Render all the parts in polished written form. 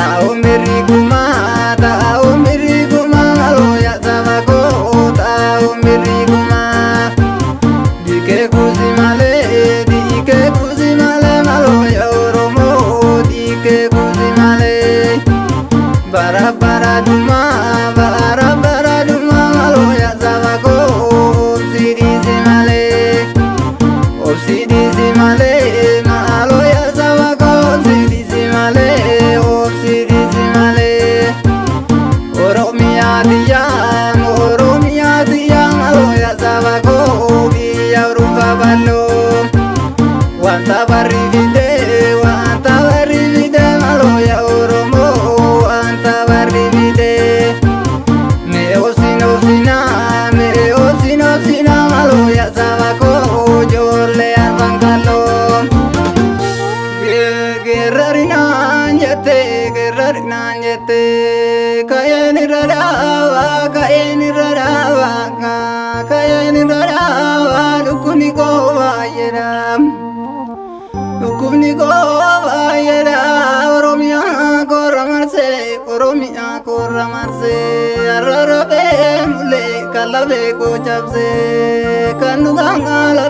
tahu miriguma malo ya sabako tahu miriguma dike kuzi male malo ya oromo dike kuzi male bara bara duma malo ya sabako obsidi male malo ya sabako obsidi male Oromia dia malo ya sabako biya rupa balo wanta barivide malo ya oromo wanta barivide me osino sina malo ya sabako jorle arbangalo gerarina nyete kayeni radawa lukuni ko bayera oromia korra marse ararabe mule kalabe ko chapse kanugala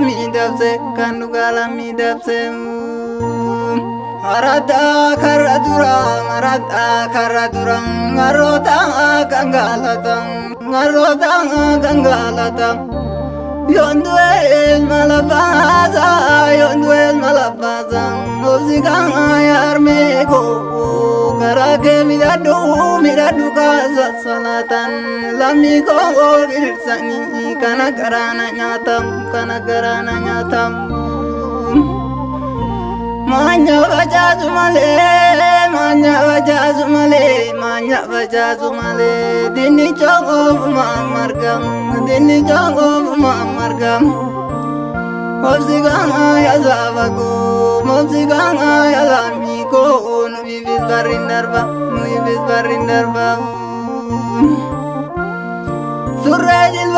mi dabse Arada karadura ngarota gangalatang Yonduel malabaza Ozigang ayarmeko Karake miradu kaza salatan Lamiko girsani kana karana nyatam Manya bajazu male dini chongo margam Mopsigang ya zabago mopsigang ya lamiko nubibis barindarba Surajil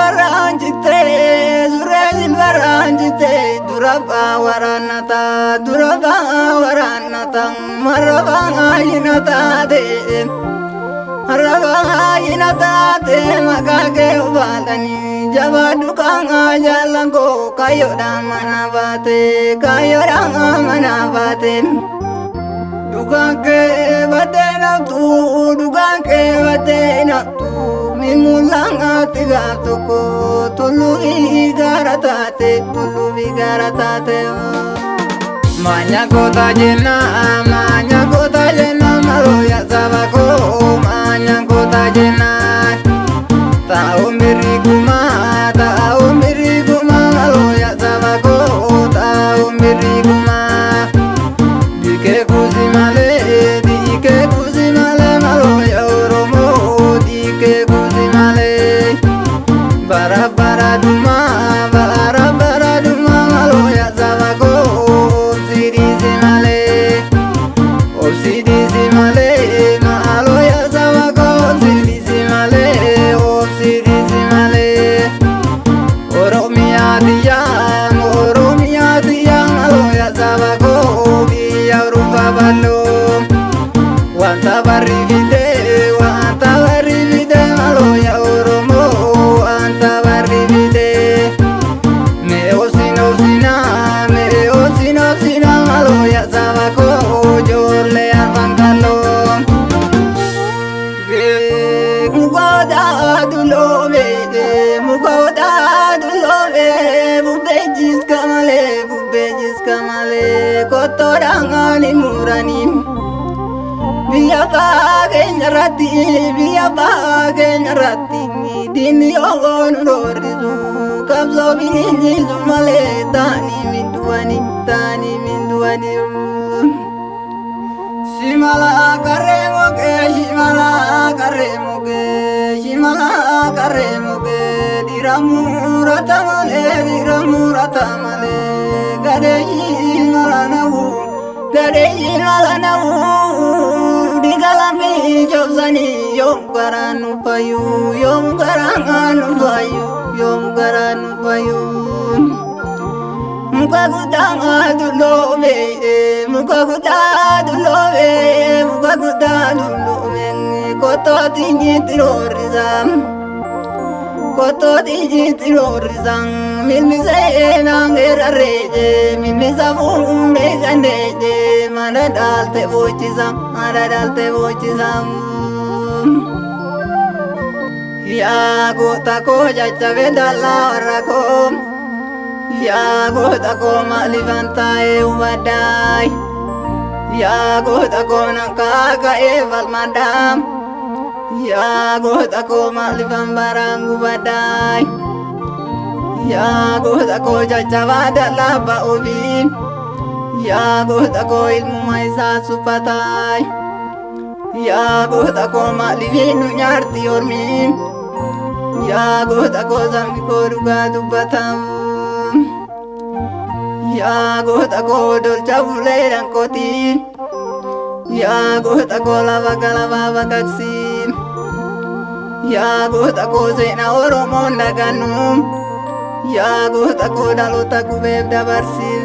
baranjite duraba waranata maraba inata de makake ubalani jabadukanga jalango kayoda manabate dukake batena tu mimulanga tiga toko tulu vigaratate Manya kota jena malo ya sabako Manya kota jena tahu miriguma malo ya sabako tahu miriguma dike kuzi male malo ya oromo dike kuzi male bara bara duma malo ya sabako obsidi male malo ya sabako obsidi male Oromia dia malo ya sabako biya rupa balo wanta barivide malo ya oromo wanta barivide me osino sina malo ya sabako jorle arbangalo mugoda dulobe bubejis kamale kotorangani murani biya bagenya dini ogon rorizu kabzo bini male tani minduani Shimala karemoge diramu gadeyi malanawu digalami jobzani yom garanu payu muka guddaa dulloome muka guddaa dulloome muka guddaa dulloome kottootiin jiitti roorrisaa kottootiin jiitti roorrisaa milmisee naangeera reejee milmisa fuudhee gandeejee mana dhaalte boochisa mana dhaalte boochisa. Yaa goota koo jajjabe dallaa warra koo yaa goota koo maaliifan taa'ee hubaddaay yaa goota koo nan kaaka'ee falmaddaa yaa goota koo maaliifan baraan gubaddaay yaa goota koo jajjabaa dallaa ba'uufi yaa goota koo ilmuma isaa suphataay yaa goota koo maaliifin nu nyaarti hormiin yaa goota koo sabni koo dhugaa dubbatam yaa goota koo dolcha bulee dhankootiin yaa goota koo lafa galabaa baqaqsiin yaa goota koo seenaa oromoon dhagannu yaa goota koo dhaloota qubeef dabarsiin.